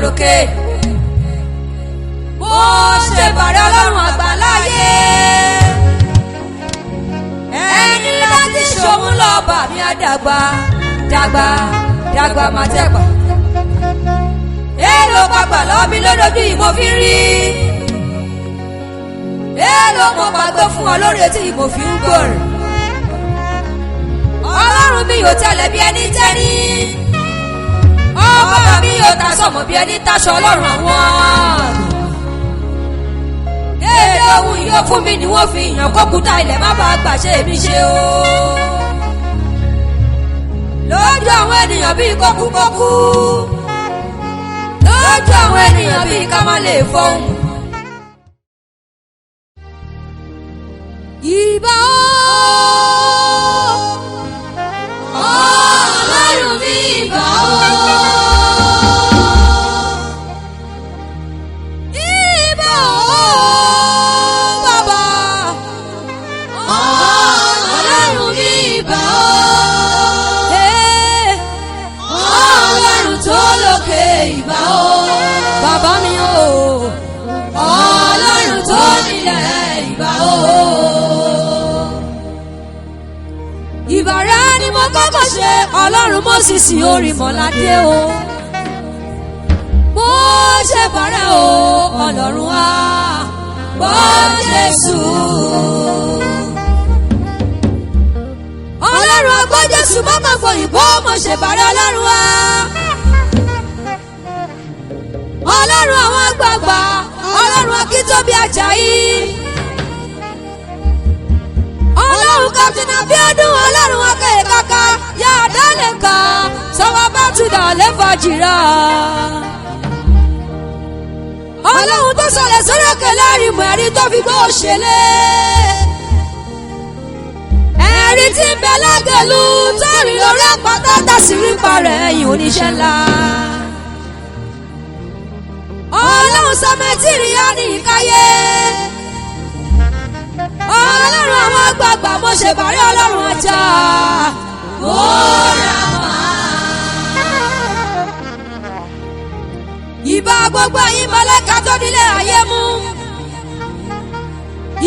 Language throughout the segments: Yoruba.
lókè. Mo ṣe bàrẹ̀ ọlọ́run àgbáláyé. Ẹni láti ṣòun lọ́ba mi àdàgbà dàgbà dàgbà má tẹ̀gbà. Èlò pàgbà lọ́bí lódojú ìmọ̀ fi rí. Èlò mo pàgbé fún ọ lórí etí ìmọ̀ fi ń gbòòrè. Ọlọ́run mi yóò tẹ̀lé bí ẹni tẹ́ni. Ọba mi yóò ta sọ̀mọ́ bí ẹni taṣọ ọlọ́run àwọn. Èdè ohun yóò fún mi ni wọ́n fi yàn kókúta ilẹ̀ má bàa gbàṣẹ mi ṣe o. Lójú àwọn ènìyàn bíi kókúkókú. Lójú àwọn ènìyàn bíi ká má lè fọhùn. Ìbà o, Ọlọ́run mi ìbà o. Ìbà o, bàbá. Ọlọ́run mi ìbà o. Ọlọ́run tó lókè ìbà o. Bàbá mi o. Ọlọ́run tó nílẹ̀ ìbà o. Ìbàrẹ̀ ni mo kọ́kọ́ ṣe Ọlọ́run Mósìsì Orímọ̀ládé o. Mo ṣe bàrẹ̀ o Ọlọ́run á gbọ́ Jésù. Ọlọ́run á gbọ́ Jésù má má gbòyìnbó mo ṣe bàrẹ̀ Ọlọ́run á. Ọlọ́run àwọn àgbààgbà Ọlọ́run Akíntóbi Àjàyí. Ọlọ́run Captain Abíọ́dún Ọlọ́run akẹ́yẹ kaka yá àdálẹ̀ ká sọ́wọ́ bá túdà lẹ́fà jìrà. Ọlọ́run tó sọ̀rọ̀ sórí òkè lẹ́rìí mọ̀ ẹ̀rí tó fi gbọ́ òṣèlé. Ẹ̀rí tí ń bẹ lágẹ̀lú tó rìn lórí àpáta tàṣírí parẹ̀ ẹ̀yìn oníṣẹ́ ńlá. Ọlọ́run sọmẹ́tìrì yá ní ìkáyé. Ọlọ́run àwọn àgbààgbà mo ṣe bàrẹ̀ Ọlọ́run ajá. Mo rà wá. Ìbà gbogbo ẹ̀yin mọ̀lẹ́ka tó nílé ayé mú.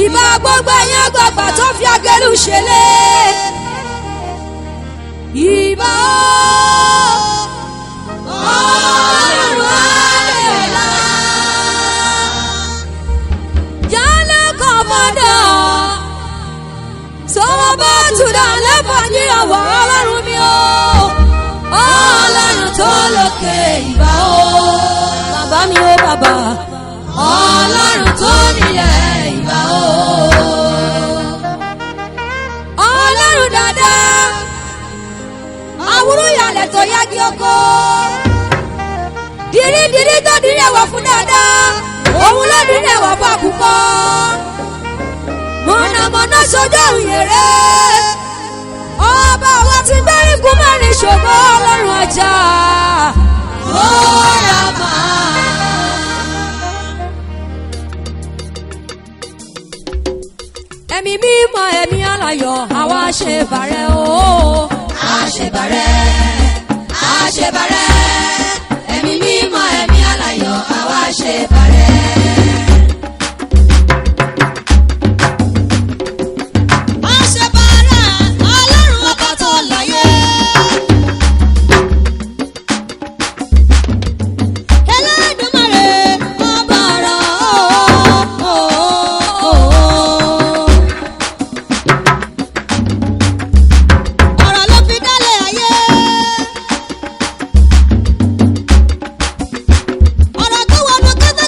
Ìbà gbogbo ẹ̀yin àgbààgbà tó fi agẹlú ṣẹlẹ̀. Ìbà Ọlọ́run àlèlà. Yálẹ̀ kọ́mọ́dà. Sọ́wọ́ bá túdà lẹ́fà yíyàwó Ọlọ́run mi o. Ọlọ́run tó lókè ìbà o. Bàbá mi o bàbá. Ọlọ́run tó nílẹ̀ ìbà o. Ọlọ́run dáadáa. Àwúrú ìyàlẹ̀ tó yági oko. Dìrídìrí tó dírí ẹ̀wọ̀ fún dáadáa. Òun ló dírí ẹ̀wọ̀ fún àkùkọ. Mọ̀nàmọ́ná sojú òyìnrè. Ọba wa ti gbẹ́rìn kú mẹ́rin ṣògo Ọlọ́run ajá. Ó rà máa. Ẹ̀mí mímọ́ ẹ̀mí aláyọ̀ àwa ṣe bàrẹ̀ o. A ṣe bàrẹ̀, a ṣe bàrẹ̀. Ẹ̀mí mímọ́ ẹ̀mí aláyọ̀ àwa ṣe bàrẹ̀. Ọ̀rọ̀ tó wọnú kẹ́tẹ́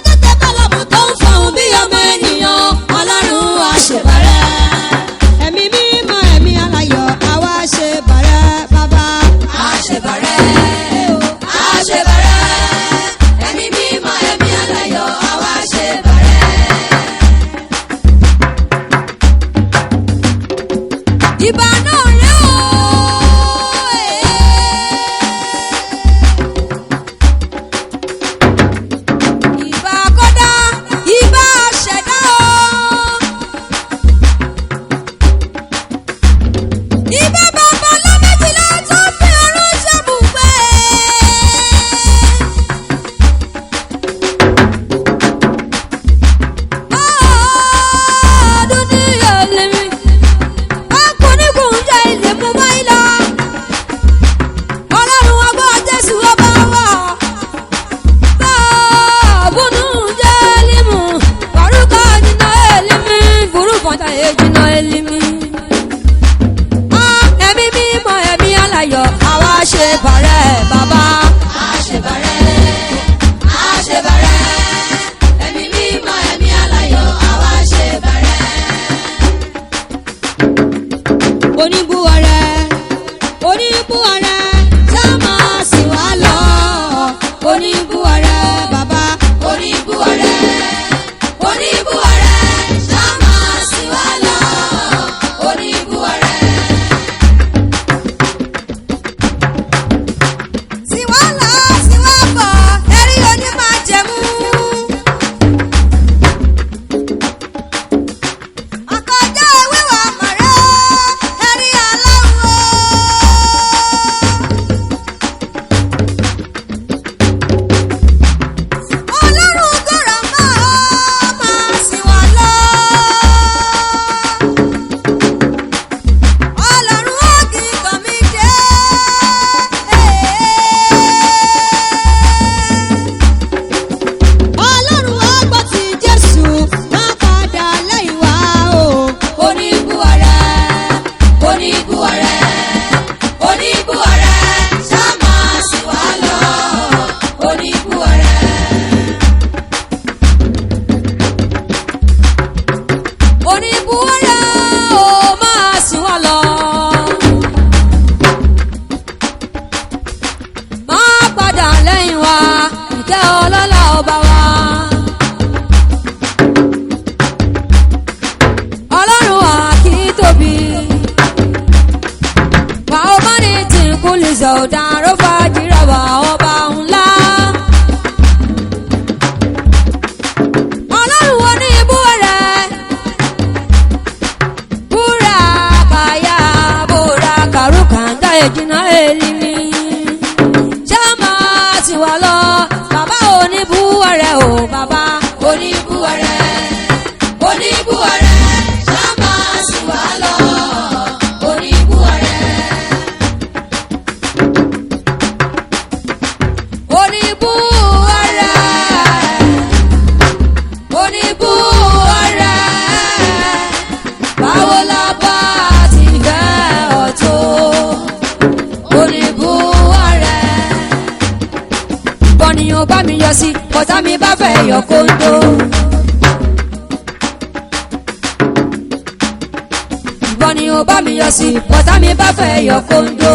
sí bọ́tà mi bá fẹ́ yọ kóńdó.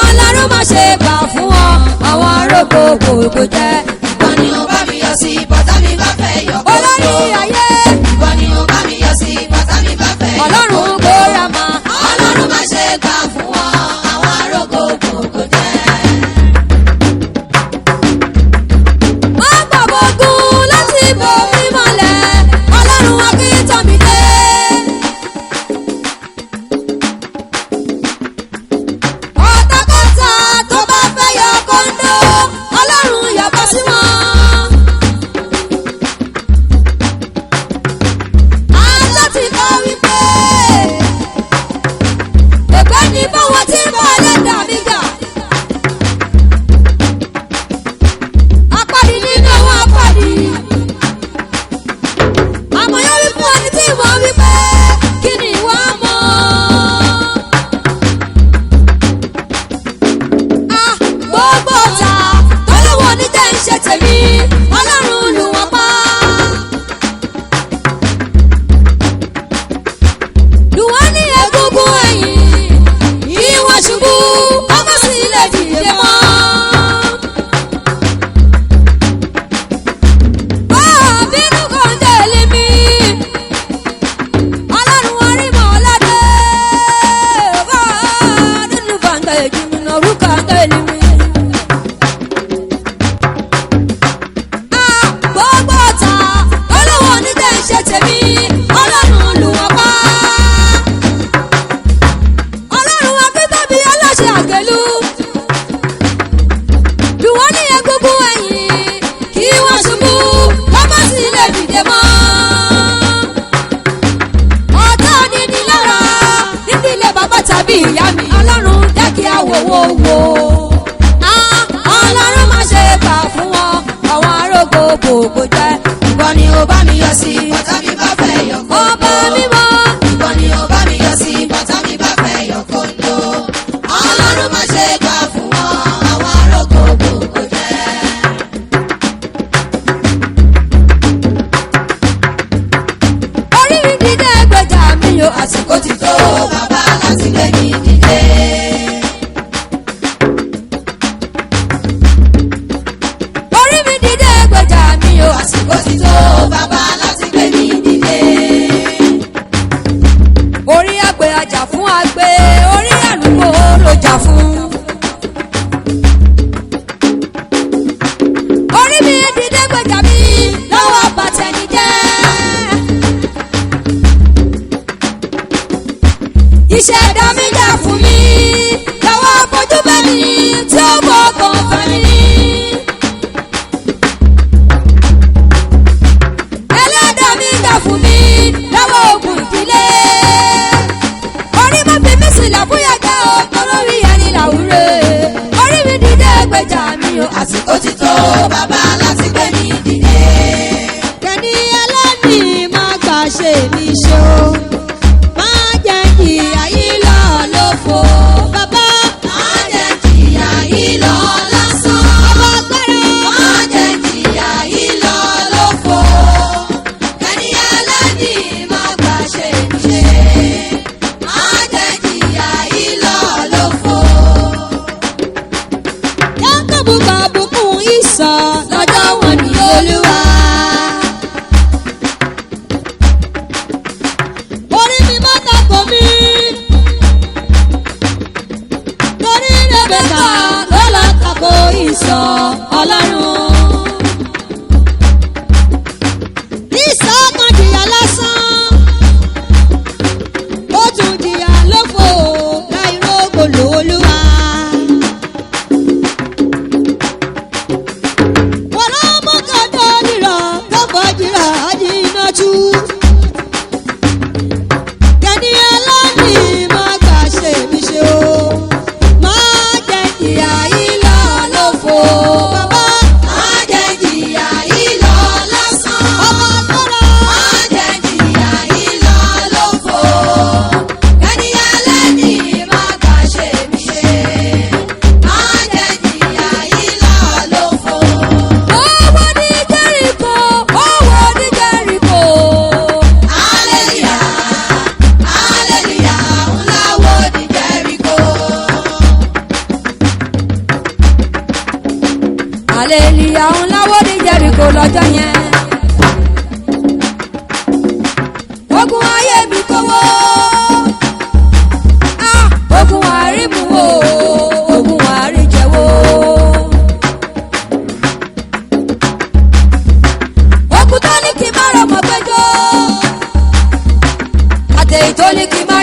Ọlọ́run má ṣe gbà fún wọn àwọn arógbó gbogbo jẹ́. Ìwọ ni ó bá mi yọ sí bọ́tà mi bá fẹ́ yọ kóńdó. Olórí ayé. Ìwọ ni ó bá mi yọ sí bọ́tà mi bá fẹ́ yọ kóńdó. Ọlọ́run gbóra ma. Ọlọ́run má ṣe gbà fún wọn àwọn arógbó gbogbo jẹ́. Wọ́n gbàgbọ́gùn láti bò mí mọ́lẹ̀. Ọlọ́run akíntàn mi dé. Ọ̀tàkọ́tà tó bá fẹ́ yọ kóńdó. Ọlọ́run yàgbọ́ sí wọn. Àtọ́tí kọ́ wípé ègbé ni báwọn tí ń bọ̀ lẹ́dà mi gà. Apádi nínú àwọn apádi. Àmọ́ yóò wí fún ẹni tí wọ́n wí pé kí ni ìwọ mọ̀? Gbogbo ọ̀tá tó lówó ní jẹ́ ń ṣe tèmi, Ọlọ́run lù wọ́n pa. Lù wọ́n ní egungun ẹ̀yìn, kí wọ́n ṣubú, ọmọ sì lè dìde mọ́. Bínú kan délé mi, Ọlọ́run orímọ̀ ọ̀làdé. Nínú bàǹdà èjì mi náà rú kan délé mi. Gbogbo ọ̀tá olówó ní jẹ́ ń ṣe tèmi, Ọlọ́run lù wọ́n pa. Ọlọ́run akíntóbi aláṣẹ àgẹ̀lú. Lù wọ́n ní egungun ẹ̀yìn, kí wọ́n ṣubú, wọ́n má sì lè dìde mọ́. Ọ̀tá níní lára, nídìílé bàbá tàbí ìyá mi. Ọlọ́run jẹ́ kí a wò wò wò. Ọlọ́run má ṣe gbà fún wọn, àwọn arógbó gbogbo jẹ́. Ìwọ ni ó bá mi yọ sí bọ́tà mi bá fẹ́ yọ kóńdó. Ọba mímọ́. Ìwọ ni ó bá mi yọ sí bọ́tà mi bá fẹ́ yọ kóńdó. Ọlọ́run má ṣe gbà fún wọn àwọn arógbó gbogbo jẹ́. Orí mi dìde gbèjà mi yo. Àsìkò ti tó bàbá láti gbé mi dìde. Orí mi dìde gbèjà mi yo. Àsìkò ti tó bàbá láti gbé mi dìde. Orí àgbẹ̀ ajá fún àgbẹ̀, orí àlùkò ló jà fún. Orí mi dìde gbèjà mi lọ́wọ́ bàtẹ́nijẹ́. Ìṣẹ̀dá mi jà fún mi lọ́wọ́ bójú bẹ́ni tí ó bọ̀ kàn fẹ́ mi. Ẹlẹ́dàá mi jà fún mi lọ́wọ́ ogun ìdílé. Orí má fi mí sílẹ̀ fúyà jẹ́ ọkọ lórí ẹni làwúre. Orí mi dìde gbèjà mi o. Àsìkò ti tó bàbá láti gbé mi dìde. Kẹ́ni ẹlẹ́ni máa gbà ṣe mi ṣe o. Máa jẹ́ ìyá yìí lọ lófo. Bàbá Má jẹ́ jìyà yìí lọ lásán. ọba agbára. Má jẹ́ jìyà yìí lọ lófo. Ẹni ẹlẹ́ni má gbà ṣe ṣe. Má jẹ́ jìyà yìí lọ lófo. Jákàbù bàbùkún ìsọ̀ lọ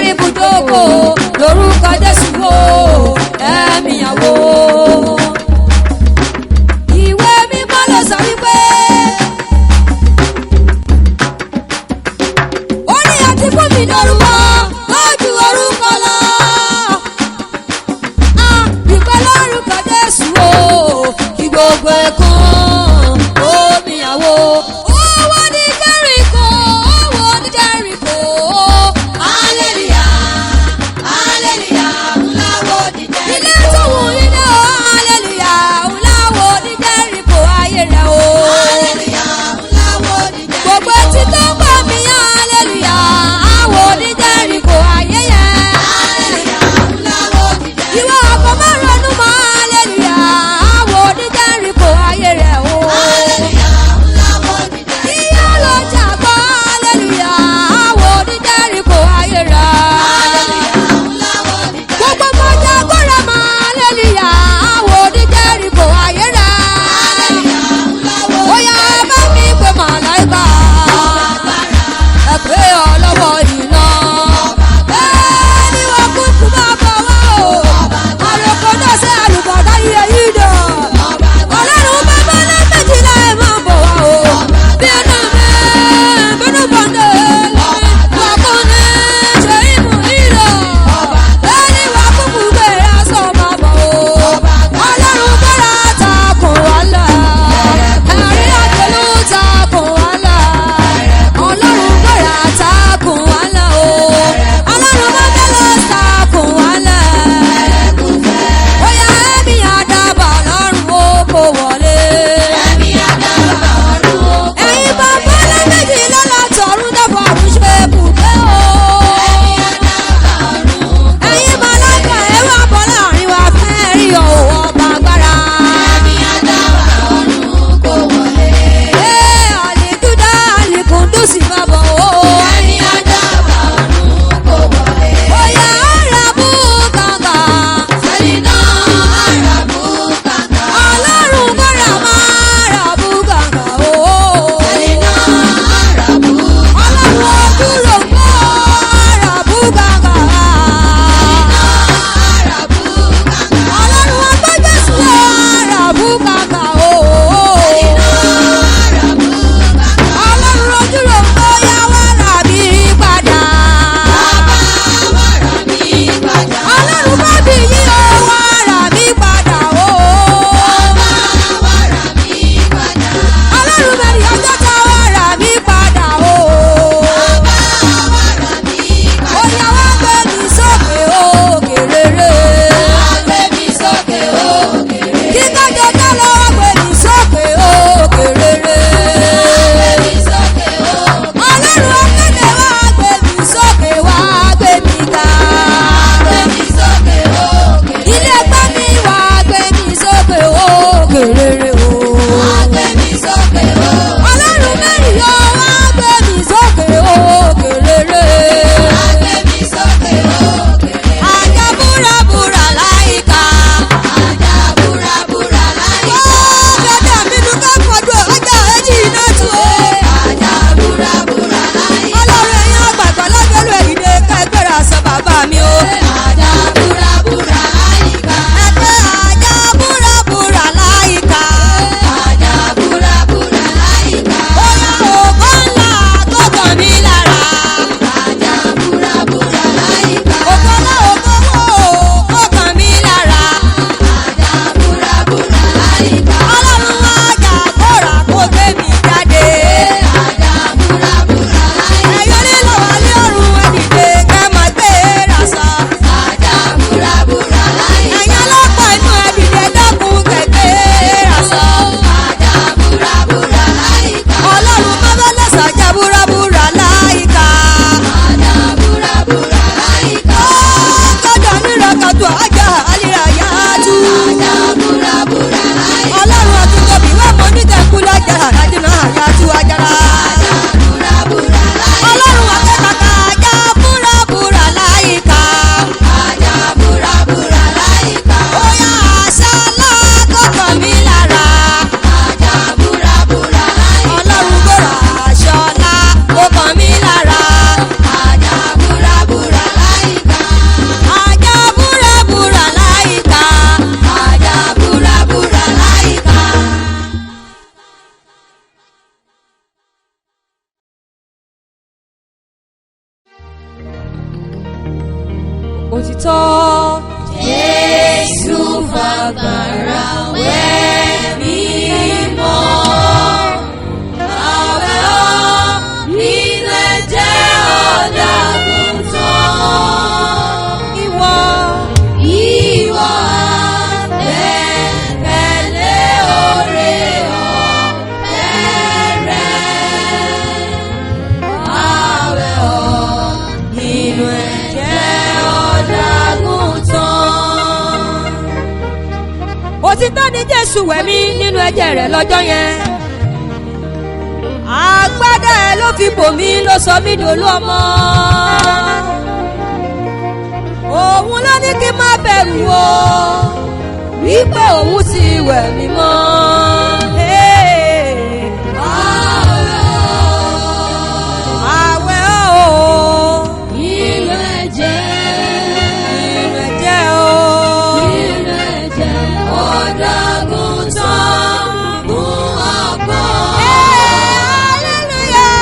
ibùdókò lórúkọ Jésù wo ẹ̀mí àwo. Ìwé mímọ́ ló sọ wípé ó ní àti fún mi lórúkọ lójú orúkọ lọ. Ìpè lórúkọ Jésù wo kí gbogbo ẹ̀kan omi àwo. Owó ní Jẹ́ríkò, owó ní Jẹ́ríkò. Hallelujah, hallelujah, ńláwó ní Jẹ́ríkò. Ilé tó wù yín náà, hallelujah, ńláwó ní Jẹ́ríkò ayé rẹ̀ o. Hallelujah, ńláwó ní Jẹ́ríkò. Gbogbo etí tó ń gbọ́ mi, hallelujah, àwọ̀ ní Jẹ́ríkò. òtítọ́. Jésù fagbára wẹ̀ mí mọ́. Àwẹ̀ ọ́ nínú ẹ̀jẹ̀ ọ̀dàgùntàn. Ìwọ àgbẹ̀kẹ̀lé oore ọ̀fẹ́ rẹ̀. Àwẹ̀ ọ́ nínú ẹ̀jẹ̀ ọ̀dàgùntàn. òtítọ́ ni Jésù wẹ̀ mí nínú ẹ̀jẹ̀ rẹ̀ lọ́jọ́ yẹn. Agbádá ẹ̀ ló fi bò mí, ló sọ mí dòlú ọmọ. Òun ló ní kí n má bẹ̀rù o, wípé òun ti wẹ̀ mí mọ́. Àwẹ̀ o, Nínú ẹ̀jẹ̀ ẹ̀jẹ̀ o. ọ̀dàgùntàn fún ọ̀pọ̀. Hallelujah.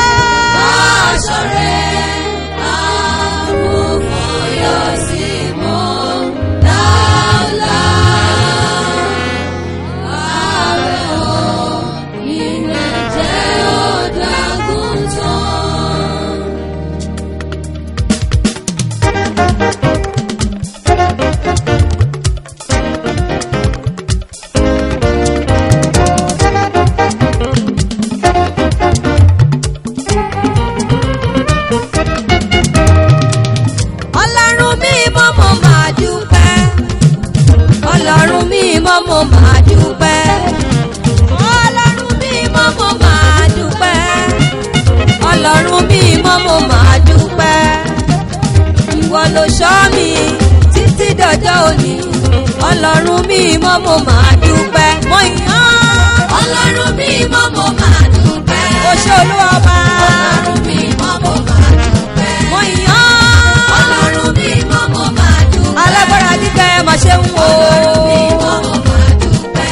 Aṣọ rẹ̀ àmúfọyọ̀ sí mọ́ láúláú. Àwẹ̀ ọ́ nínú ẹ̀jẹ̀ ọ̀dàgùntàn. Ọlọ́run mímọ́ mo máa dúpẹ́. Ọlọ́run mímọ́ mo máa dúpẹ́. Ọlọ́run mímọ́ mo máa dúpẹ́. Ọlọ́run mímọ́ mo máa dúpẹ́. Ìwọ ló ṣọ́ mi títí dọjọ́ òní. Ọlọ́run mímọ́ mo máa dúpẹ́. Mo yìn ọ́. Ọlọ́run mímọ́ mo máa dúpẹ́. O ṣé Olúwa ọba. Ọlọ́run mímọ́ mo máa dúpẹ́. Mo yìn ọ́. Ọlọ́run mímọ́ mo máa dúpẹ́. Alágbára kíkẹ́ mà ṣe ń wo. Ọlọ́run mímọ́ mo máa dúpẹ́.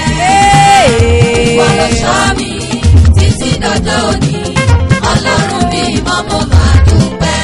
Ìwọ ló ṣọ́ mi títí dọjọ́ òní. Ọlọ́run mímọ́ mo máa dúpẹ́.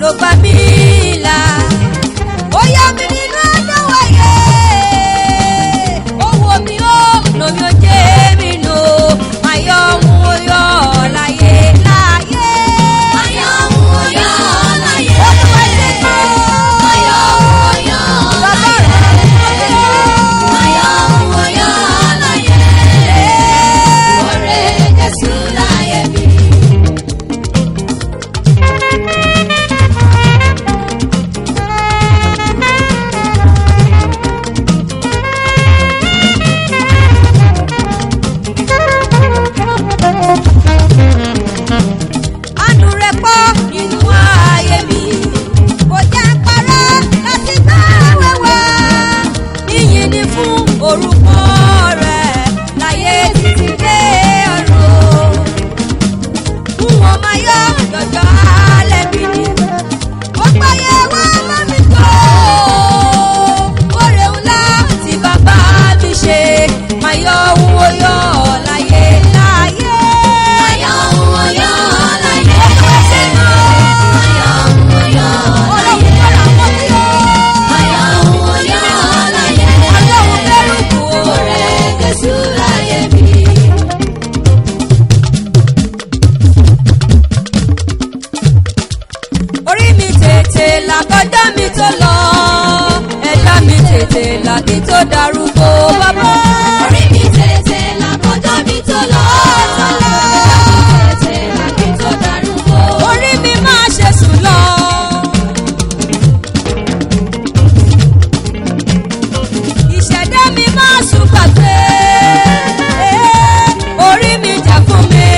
ló gbà mí là. Ó yọ mí nínú àdánwò ayé. Ó wò mí ó nà mí ó jẹ́ mi nù. Ayọ̀ òun ó yọ láyé láyé. Ayọ̀ òun ó yọ láyé. Olúwa ṣe kọ́. Ayọ̀ òun ó yọ láyé. Ayọ̀ òun ó yọ láyé. Oore Jésù láyé mi. Àánú rẹ̀ pọ̀ nínú ayé mi. Kò jẹ́ parẹ́ láti gbá wẹ́wẹ́. Ìyìn ni fún orúkọ rẹ̀ láyé títí dé ọ̀run. Fún wọn máa yọ lọ́jọ́ alẹ́ mi ni. Ó gbáyé wá bá mi tó. Oore ńlá tí bàbá mi ṣe. Máa yọ òun ó yọ láyé láyé. Ayọ̀ òun ó yọ láyé. Ayọ̀ òun ó yọ láyé. Ayọ̀ òun ó yọ láyé. Oore Jésù láyé mi. Orí mi tètè là kọjá mi tó lọ. Ẹ̀dá mi tètè là kí tó darúgbó bàbá. Orí mi tètè là kọjá mi tó lọ. Ẹ̀dá mi tètè là kí tó darúgbó. Orí mi máa ṣe sùn lọ. Ìṣẹ̀dá mi máa sùn gbàgbé. Orí mi jà fún mi.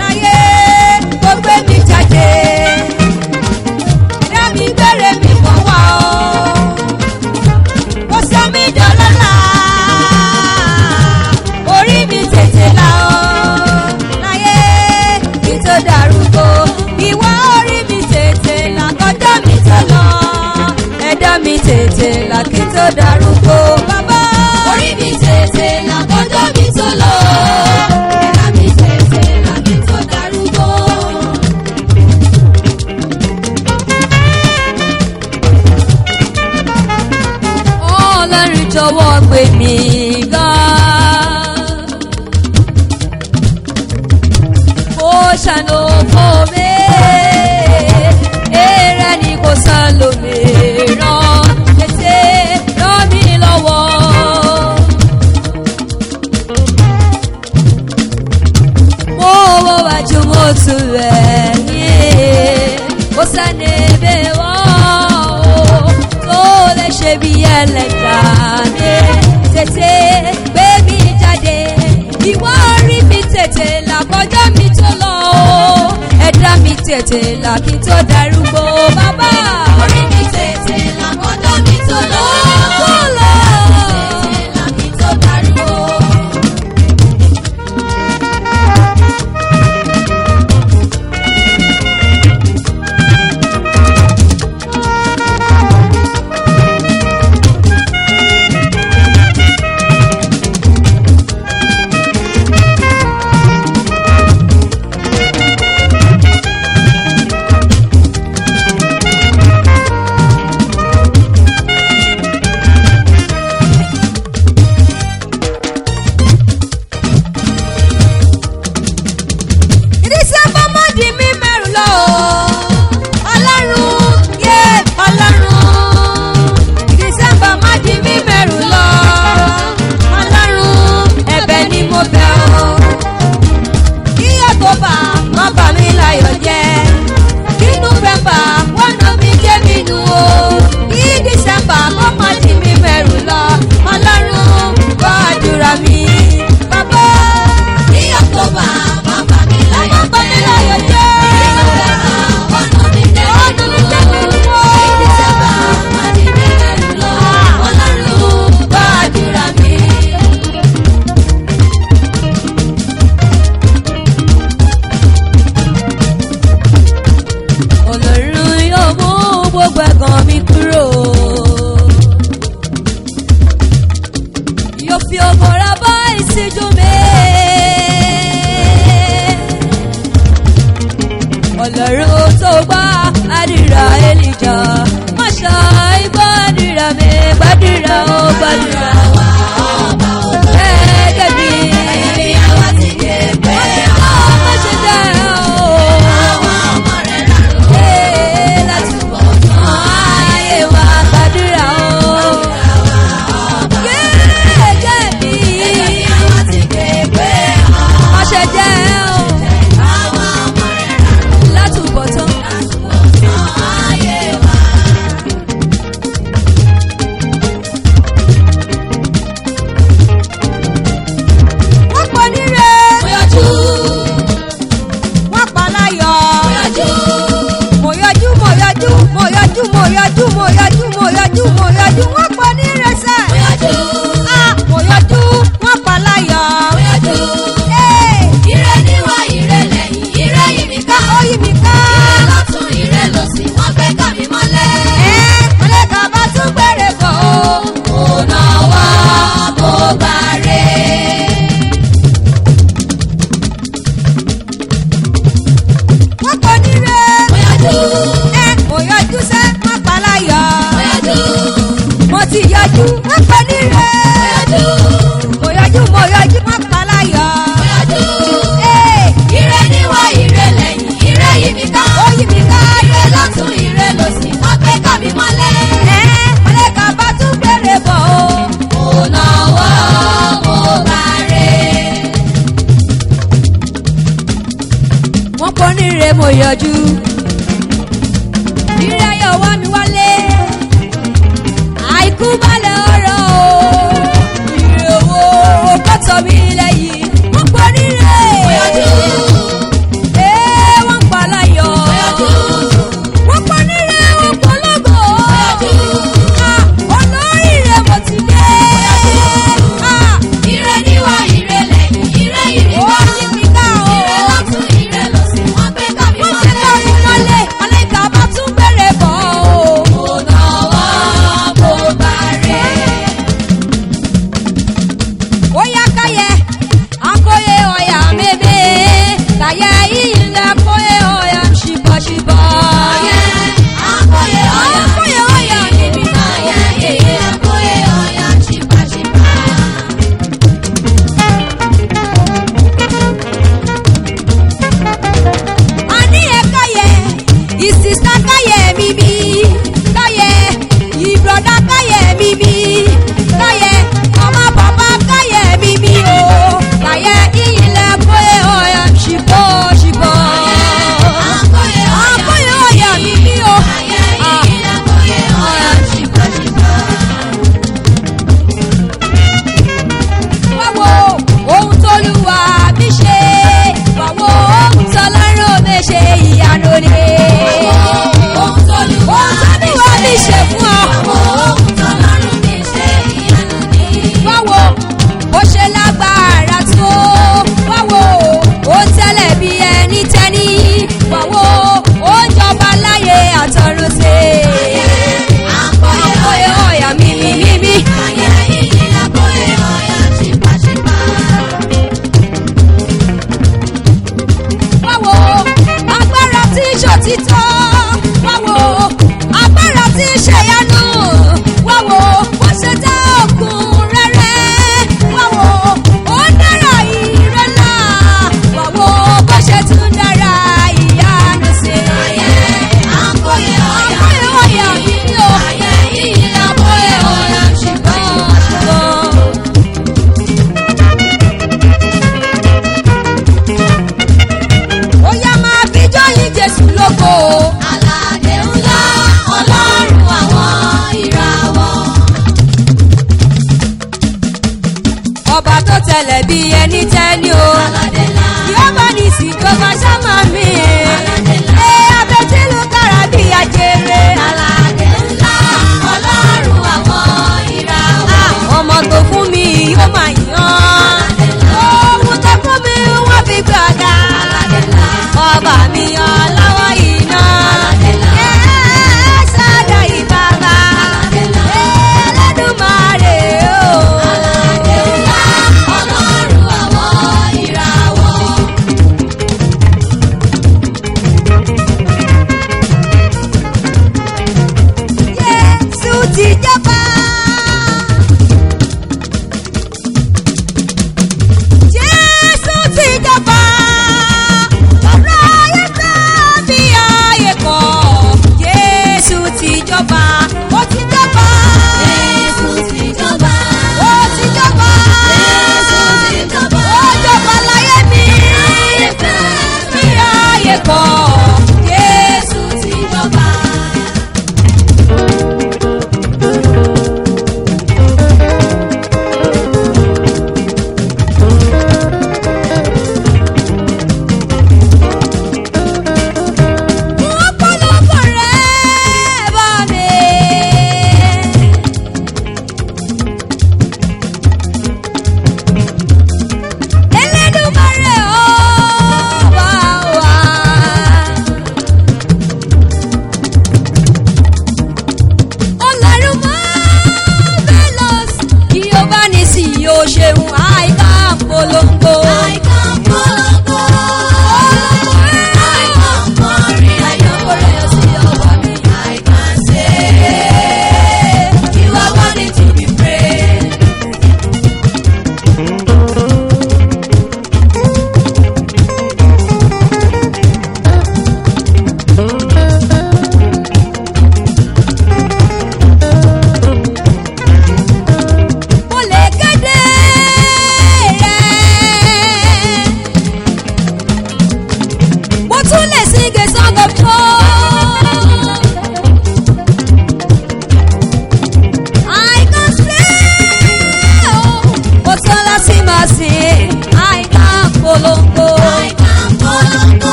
Láyé kó gbé mi jáde. Ẹ̀dá mi gbére mi kàn wá o. Kò sọ mí dọ̀lọ́lá. Orí mi tètè là o. Láyé kí tó darúgbó. Ìwọ orí mi tètè là kọjá mi tó lọ. Ẹ̀dá mi tètè là kí tó darúgbó. Bàbá Orí mi tètè là kọjá mi tó lọ. Ẹ̀dá mi tètè là kí tó darúgbó. Ọlọ́run jọ̀wọ́ gbé mi ga. Kò ṣàánú fún mi. Èrè ni kò sàn lómìíràn. Tètè ràn mí lọ́wọ́. Mo wo wájú mo tún rẹ̀ yín. Kò sẹ́ni bẹ́ẹ̀ wọ́n o. Tó lè ṣe bí ẹlẹ́dàá mi. Tètè gbé mi jáde. Ìwọ orí mi tètè là kọjá mi tó lọ o. Ẹ̀dá mi tètè là kí tó darúgbó bàbá. Orí mi tètè là kọjá mi tó lọ. Tó lọ. Tètè là kí tó darúgbó. sista káyẹ̀ mímí káyẹ̀ ìbrọ̀dá káyẹ̀ mímí káyẹ̀ mama papa káyẹ̀ mímí o káyẹ̀ ìyìnlẹ̀ kóyè ọ̀yà ṣìbọ̀ ṣìbọ̀ àkóyè ọ̀yà mímí o wáwo ohun t'Olúwa mi ṣe wáwo ohun t'Ọlọ́run mi ṣe ìyanu ni.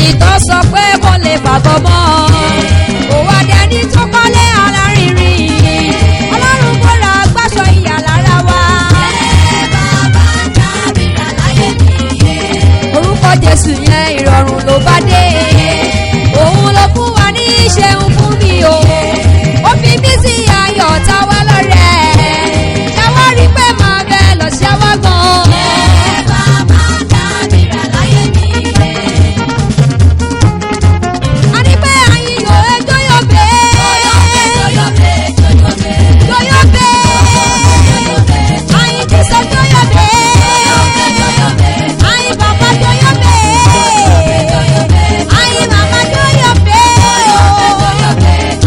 ìtọ́ sọ pé kò lè fàgọ́ mọ́ òwò adẹni tó kọ́lé alárinrin ọlọ́run kò ra gbàṣọ ìyà lára wa. orúkọ jésù yẹn ìrọ̀rùn ló bá dé òun ló fún wa ní ṣeun fún mi o ó fi mí sí ayọ̀ táwa lọ́rẹ́ ṣáwá rí pé máa bẹ lọ ṣáwá gan. a ní pé àyìn yóò ẹjọ́ yóò bẹ́ yóò bẹ́ àyìn ti sọ tó yóò bẹ́ àyìn bàbá tó yóò bẹ́ àyìn màmá tó yóò bẹ́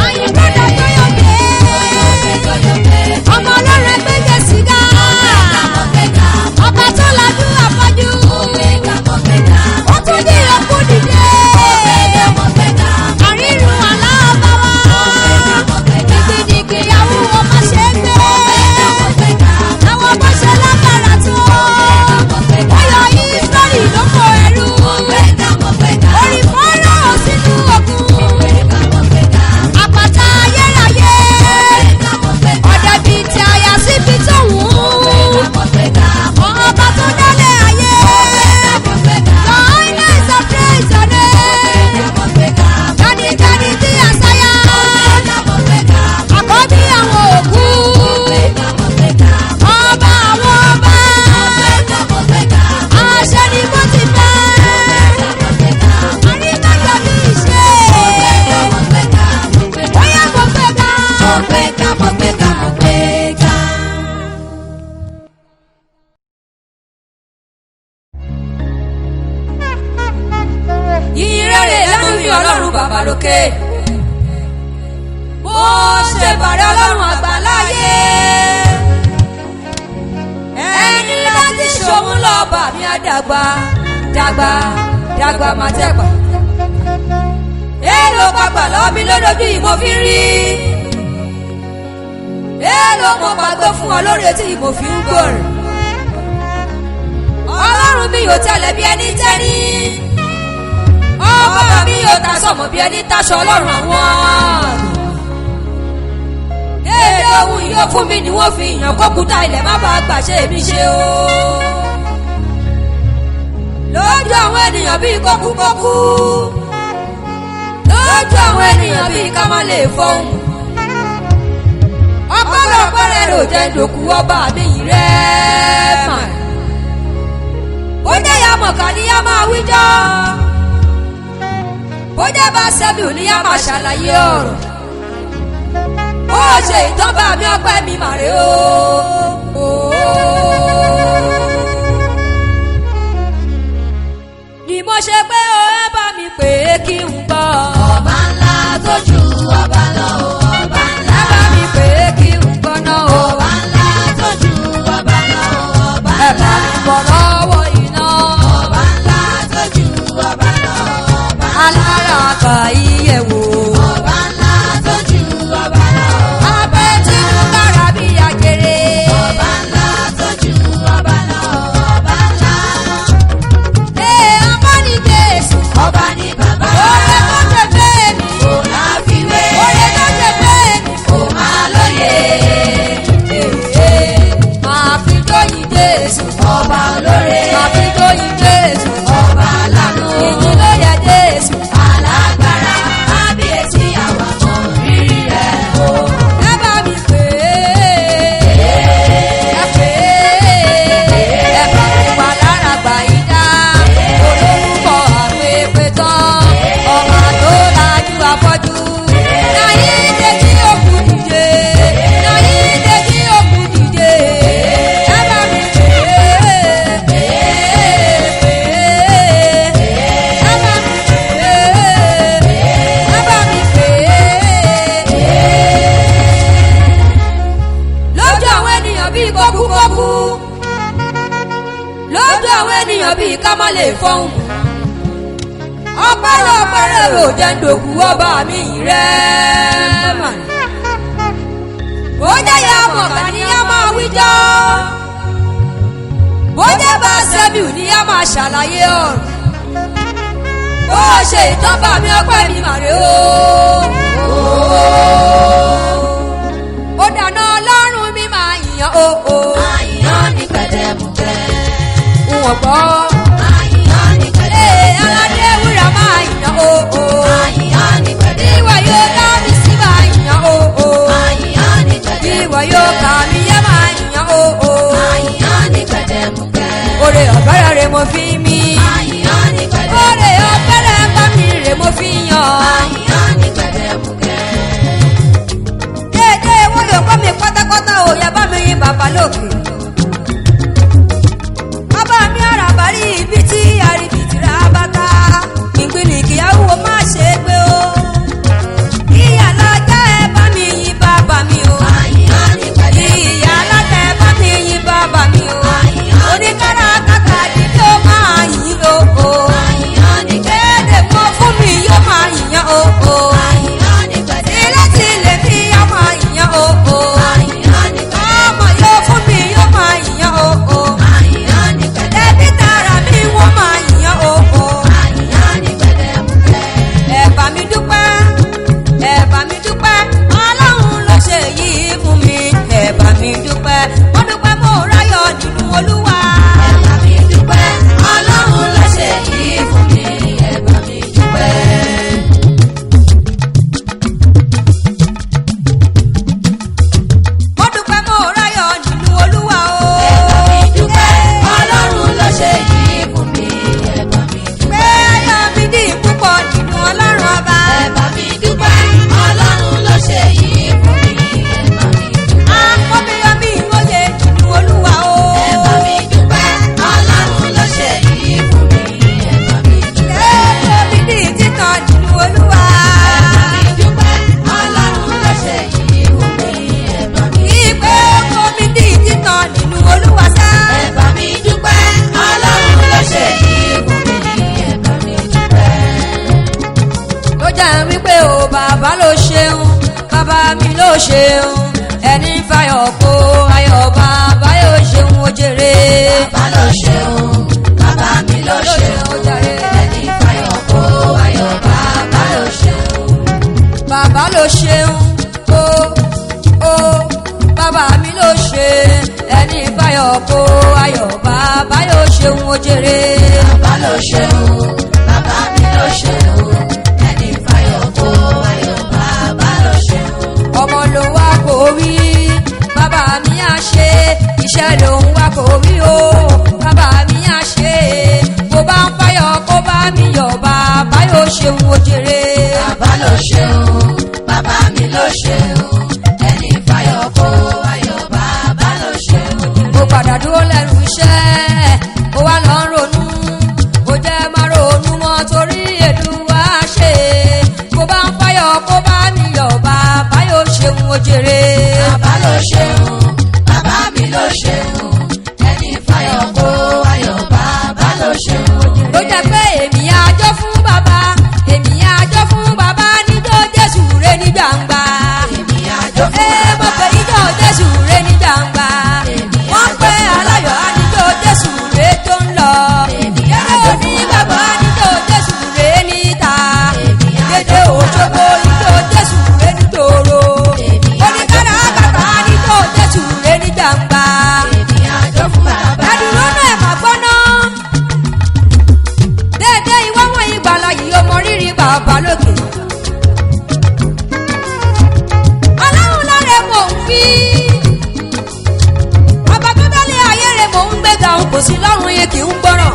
àyìn bọ́dà tó yóò bẹ́ ọmọ ọlọ́run ẹgbẹ́ jẹ sìgá ọba tó lajú àfọ́jú ó tún ní òkú dìde àrírun aláàbá wa dìgbìdìgbì àwọn ọmọ ṣe ń gbé àwọn ọmọ ṣe lágbára tó ọyọ ìsírẹ́lì ló kó ẹrú orí fọ́nrán sínú òkun àpáta ayérayé ọ̀dẹ̀ bíi ti àyà síbi tó wù ú ọba tó dálé ayé your highness of praise your name jáde tí a sáyà àkọ́bí àwọn òkú ọba àwọn ọba àṣẹ ni mo ti fẹ́ àríkàjọ bí ìṣe bóyá mo fẹ́ ká. Yìnyín rere lẹ́nu mi ọlọ́run bàbá lókè bó ṣe bàrẹ̀ ọlọ́run àgbáláyé ẹni láti ṣòun lọ́ọ̀bà mi àdàgbà dàgbà máa tẹ̀gbà èèlò pàgbà lọ́bí lódójú ìmọ̀ fi rí èèlò mo pàgbé fún ọ lórí etí ìmọ̀ fi ń gbòòrò ọlọ́run mi yóò tẹ̀lé bí ẹni tẹ́rí ọba mi yóò ta sọmọ bí ẹni taṣọ ọlọ́run àwọn èdè ohun yóò fún mi ni wọ́n fi yàn kókúta ilẹ̀ má bàa gbàṣẹ mi ṣe o lójú àwọn ènìyàn bíi kókúkókú lójú àwọn ènìyàn bíi ká má lè fọhùn ọpọlọpọ rẹ ló jẹ ìdòkú ọba mi yìí rẹ mà ó jẹ ya mọ̀ká ni ya máa wíjọ́ ó jẹ́ bá sẹ́mi ò ní yá máa ṣàlàyé ọ̀rọ̀ ó ṣe ìtọ́ba mi ọpẹ́ mi màrè o. ni mo ṣe pé o ẹ bá mi pè é kí n gbọ́. ọba ńlá tó ju ọba lọ ọba ńlá. ẹ bá mi pè é kí n gbọ́ náà o. ọba ńlá tó ju ọba lọ ọba ẹ ńlá. bá mi bọ̀ lọ́wọ́ iná. ọba ńlá tó ju ọba lọ ọba ńlá. alára kà iye wò. ọba ńlá tó ju ọba lọ. abẹ́ tí mo kára bí àjèrè. ọba ńlá tó ju ọba lọ ọba ńlá. ee ọba ní Jésù. ọba ní bàbá. oore tó ṣe fẹ́ mi. kò láfiwé. oore tó ṣe fẹ́ mi. kò máa lóye. máa fi dóyin Jésù. ọba olóore. máa fi dóyin Jésù. ọba aláàánú. ìyìn ló yẹ Jésù. alágbára. kábíyèsí àwọn ọmọ rírì rẹ̀ o. ẹ bá mi pè é. ẹ pè é. ẹ bá mi pa lára gbà yín dá. olórúkọ àwọn èpè tán. ọmọ tó lajú afọ́jú. náyí dé kí òkú dìde. náyí dé kí òkú dìde. ẹ bá mi pè é. ẹ bá mi pè é. ẹ bá mi pè é. lójú àwọn ènìyàn bíi kókúkókú lójú àwọn ènìyàn bíi ká má lè fọhùn ọpẹ́lọpẹ́ rò jẹ́ ndòkú ọba mi rẹ̀ mà bó jẹ́ ya mọ̀ká ni ya máa wíjọ́ bó jẹ́ bá sẹ́mi ò ní ya máa ṣàlàyé ọ̀rọ̀ bó ṣe ìtọ́ba mi ọpẹ́ mi màrè o. Ó dáná ọlọ́run mi máa yìnyàn o. Máa yìnyàn ní gbẹdẹmukẹ. Wọ́n gbọ́. Máa yìnyàn ní gbẹdẹmukẹ. Aládé wúrà máa yìnyàn o. Máa yìnyàn ní gbẹdẹmukẹ. Ìwọ yóò dá mi sí máa yìnyàn o. Máa yìnyàn ní gbẹdẹmukẹ. Ìwọ yóò kà mí yẹ máa yìnyàn o. Máa yìnyàn ní gbẹdẹmukẹ. Oore ọ̀fẹ́rẹ́ rẹ̀ mo fi mí. Máa yìnyàn ní gbẹdẹmukẹ. Oore ọ̀fẹ́rẹ́ bá mi rè mo fi yàn. Máa yìnyàn ní gbẹdẹmukẹ. Dédé wọ́n yóò kọ́ mi pátápátá o, yẹ bá mi yin bàbá lókè. Bàbá mi àràbà rí ibi tí àríbìtì rà bàtà. Ìgbìnì kìyàwó má ṣe gbé o. Ìyá alájà ẹ bá mi yin bàbá mi o. Máa yìnyàn ní gbẹdẹmukẹ. Ìyá alájà ẹ bá mi yin bàbá mi o. Oníkàrà kàkà dídí ó máa yin o. Máa yìnyàn ní gbẹdẹmukẹ. Dédé mọ fún mi yóò máa yìnyàn o. Máa yìnyàn ní gbẹdẹmukẹ. Ilé tí lè fi yá máa yìnyàn o. Máa yìnyàn ní gbẹdẹmukẹ. Ọmọ yóò fún mi yóò máa yìnyàn o. Máa yìnyàn ní gbẹdẹmukẹ. Ẹbí tara mi wọ́n máa yìnyàn o. Máa yìnyàn ní gbẹdẹmukẹ. Ẹ bá mi dúpẹ́, ẹ bá mi dúpẹ́, Ọlọ́run ló ṣe yìí fún mi. Ẹ bá mi dúpẹ́, mo dúpẹ́ mo ráyọ̀ nínú Olúwa. Ẹ bá mi dúpẹ́, Ọlọ́run ló ṣe yìí fún mi. Ẹ bá mi dúpẹ́. Mo dúpẹ́ mo ráyọ̀ nínú Olúwa o. Ẹ bá mi dúpẹ́, Ọlọ́run ló ṣe yìí fún mi. Ẹ bá mi Pé dúpẹ́. ayọ̀ mi dì púpọ̀ nínú Ọlọ́run ọba. Ẹ bá mi dúpẹ́, Ọlọ́run ló ṣe yìí fún mi. Ẹ bá mi dúpẹ́. Àkọ́bíyọ mi ìmọ̀ye nínú Olúwa o. Ẹ bá mi dúpẹ́, Ọlọ́run ló ṣe yìí fún mi. Ẹ bá mi dúpẹ́. Ẹ̀ẹ́dọ̀ mi dì títàn nínú Olúwa. Ẹ bá mi dúpẹ́, Ọlọ́run ló ṣe yìí fún mi. Ẹ bá mi Ìpè ọkọ mi dì títàn nínú Olúwa sá. Ẹ bá mi dúpẹ́, Ọlọ́run ló ṣe yìí fún mi. Ẹ bá mi dúpẹ́. Ó jẹ́ wípé o bàbá ló ṣeun, bàbá mi ló ṣeun. Ẹni fayọ̀ kó ayọ̀ bàbá yóò ṣeun ó jèrè. Bàbá ló ṣeun, bàbá mi ló ṣeun. ó jàre. Ẹni fayọ̀ kó ayọ̀ bàbá ló ṣeun. Bàbá ló ṣeun, ó bàbá mi ló ṣe. Ẹni fayọ̀ kó ayọ̀ bàbá yóò ṣeun ó jèrè. Bàbá ló ṣeun, bàbá mi ló ṣeun. Ẹni fayọ̀ kó ayọ̀ bàbá ló ṣeun. Ọmọ ló wá kò wí, bàbá mi á ṣe. Iṣẹ́ ló ń wá kò wí o, bàbá mi á ṣe. Bó bá ń fayọ̀ kó bá mi yọ̀ bàbá yóò ṣeun ó jèrè. Bàbá ló ṣeun, bàbá mi ló ṣeun. Ẹni fayọ̀ kó ayọ̀ bàbá ló ṣeun. Mo padà dúró lẹ́nu iṣẹ́, ó wá lọ ń ronú. Ó jẹ́ má ronú mọ́ torí Èdùà ṣe. Bó bá ń fayọ̀ kó bá mi yọ̀ bàbá yóò ṣeun ó jèrè. Bàbá ló ṣeun, bàbá mi ló ṣeun. Ẹni fayọ̀ kó ayọ̀ bàbá ló ṣeun. Ló jẹ́ pé èmi àjọ fún bàbá, èmi àjọ fún bàbá níjó Jésù rẹ ní gbangba. Èmi àjọ fún Mo bàbá. pè níjó Jésù rẹ ní gbangba. Èmi Wọ́n àjọ pé fún aláyọ̀ bàbá. á níjó Jésù rẹ tó ń lọ. Èmi Yẹ́rẹ́ àjọ òní fún bàbá bàbá. níjó Jésù rẹ níta. Èmi àjọ Dédé fún Òṣogbo bàbá. níjó Jésù rẹ ní tòrò. Èmi àjọ Oníkàrà fún kàkà bàbá. níjó Jésù rẹ ní gbangba. Èmi àjọ fún bàbá. Ẹ̀dùnrún náà mà gbọ́ná. Dédé ìwọ́ wọ̀nyí gbàlà yìí ọmọ rírì bàbá lókè. Ọlọ́run láre mò ń wí. Ọba tó dálé ayé rẹ̀ mò ń gbéga òun kò sí lọ́run yẹn kì í gbọ́ràn.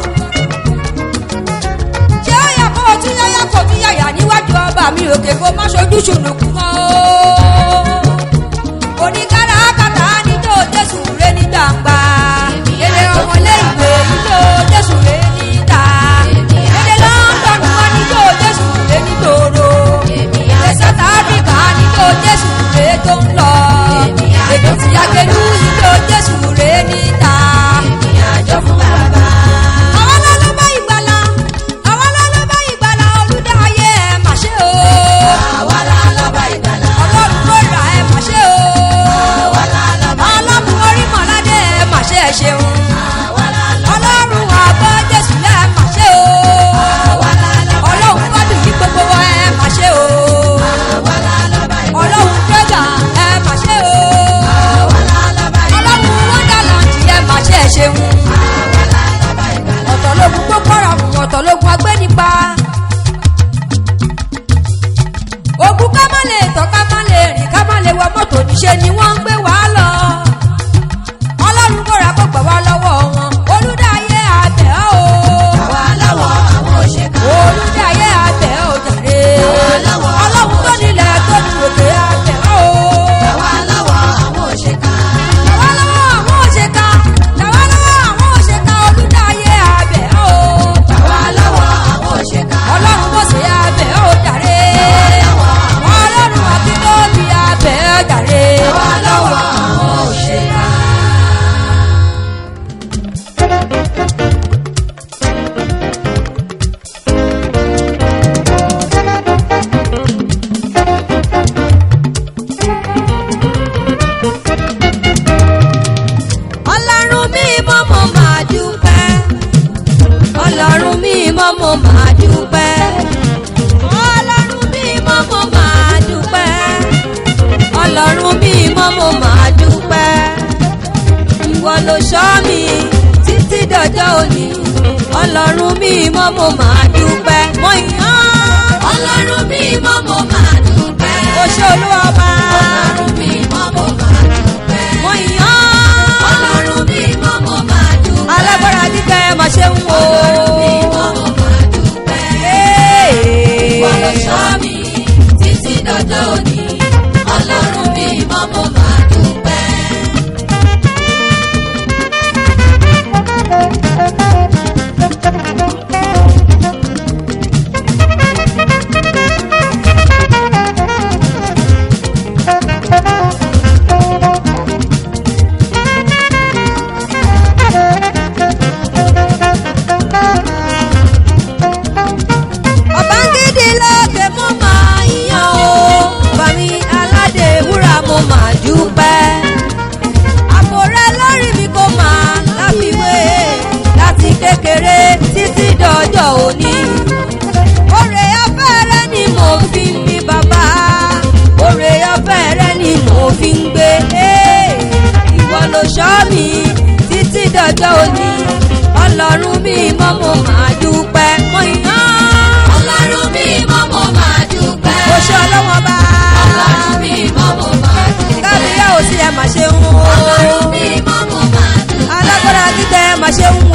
Ṣé ó yẹ kó o tún yáyá kó o tún yàyà níwájú ọba mi òkè kó má ṣojú ṣùnùkùn mọ́ o. Oníkàrà kàkà níjó Jésù rẹ ní gbangba. Èdè ọmọlé ìwé níjó Jésù rẹ níta. Èdè Lọ́ńdọ̀nù wọn níjó Jésù rẹ ní tòrò. Èdè South Africa níjó Jésù rẹ tó ń lọ. Èdè tìyàgẹ̀lú níjó Jésù rẹ níta. Èmi àjọ fún bàbá. Àwọn lọ́lọ́bá ìgbàlà, àwọn lọ́lọ́bá ìgbàlà olùdáyé ẹ̀ mà ṣe o. Àwa la lọ́ba ìgbàlà. ṣe ni wọ́n ń gbé wá lọ. Ọlọ́run kóra kó gbà wá lọ́wọ́ wọn. Olùdáyé àbẹ̀ ọ́ o. Àwa lọ́wọ́ àwọn òṣèkà. Olùdáyé àbẹ̀ ọ́ jàre. Ọlọ́run tó nílẹ̀ tó ní òkè àbẹ̀ ọ́ o. Àwa lọ́wọ́ àwọn òṣèkà. Àwa lọ́wọ́ àwọn òṣèkà. Àwa lọ́wọ́ àwọn òṣèkà. Olùdáyé àbẹ̀ ọ́ o. Àwa lọ́wọ́ àwọn òṣèkà. Ọlọ́run bó ṣe àbẹ̀ ọ́ jàre. Ọlọ́run àti tóbi àbẹ̀ ọ́ jàre. Àwa lọ́wọ́ àwọn òṣèkà. Ọlọ́run mímọ́ mo máa dúpẹ́. Ọlọ́run mímọ́ mo máa dúpẹ́. Ọlọ́run mímọ́ mo máa dúpẹ́. Ọlọ́run mímọ́ mo máa dúpẹ́. Ìwọ ló ṣọ́ mi títí dọjọ́ òní. Ọlọ́run mímọ́ mo máa dúpẹ́. Mo yìn ọ́. Ọlọ́run mímọ́ mo máa dúpẹ́. O ṣé Olúwa ọba. Ọlọ́run mímọ́ mo máa dúpẹ́. Mo yìn ọ́. Ọlọ́run mímọ́ mo máa dúpẹ́. Alágbára gíga ẹ máa ṣe ń wo. Ọlọ́run mímọ́ mo máa dúpẹ́. Ìwọ ló ṣọ́ mi títí dọjọ́ òní. Ọlọ́run mímọ́ mo máa dúpẹ́. Ọ̀bángídì lókè mo máa yan o. Bàmí aládé wúrà mo máa dúpẹ́. Àpò rẹ lórí mi kò máa láfiwé. Láti kékeré títí dọjọ́ òní. Oore ọ̀fẹ́ rẹ ni mo fi ń bí bàbá. Oore ọ̀fẹ́ rẹ ni mo fi ń gbé. Ìwọ ló ṣọ́ mi títí dọjọ́ òní. Ọlọ́run mímọ́ mo máa dúpẹ́. Mo yìn ọ́. Ọlọ́run mímọ́ mo máa dúpẹ́. Mo ṣe ọlọ́wọ́n bá. Ọlọ́run mímọ́ mo máa dúpẹ́. Kábíyá ò sí ẹ máa ṣe ń wo. Ọlọ́run mímọ́ mo máa dúpẹ́. Alágbára gíga ẹ máa ṣe ń wo.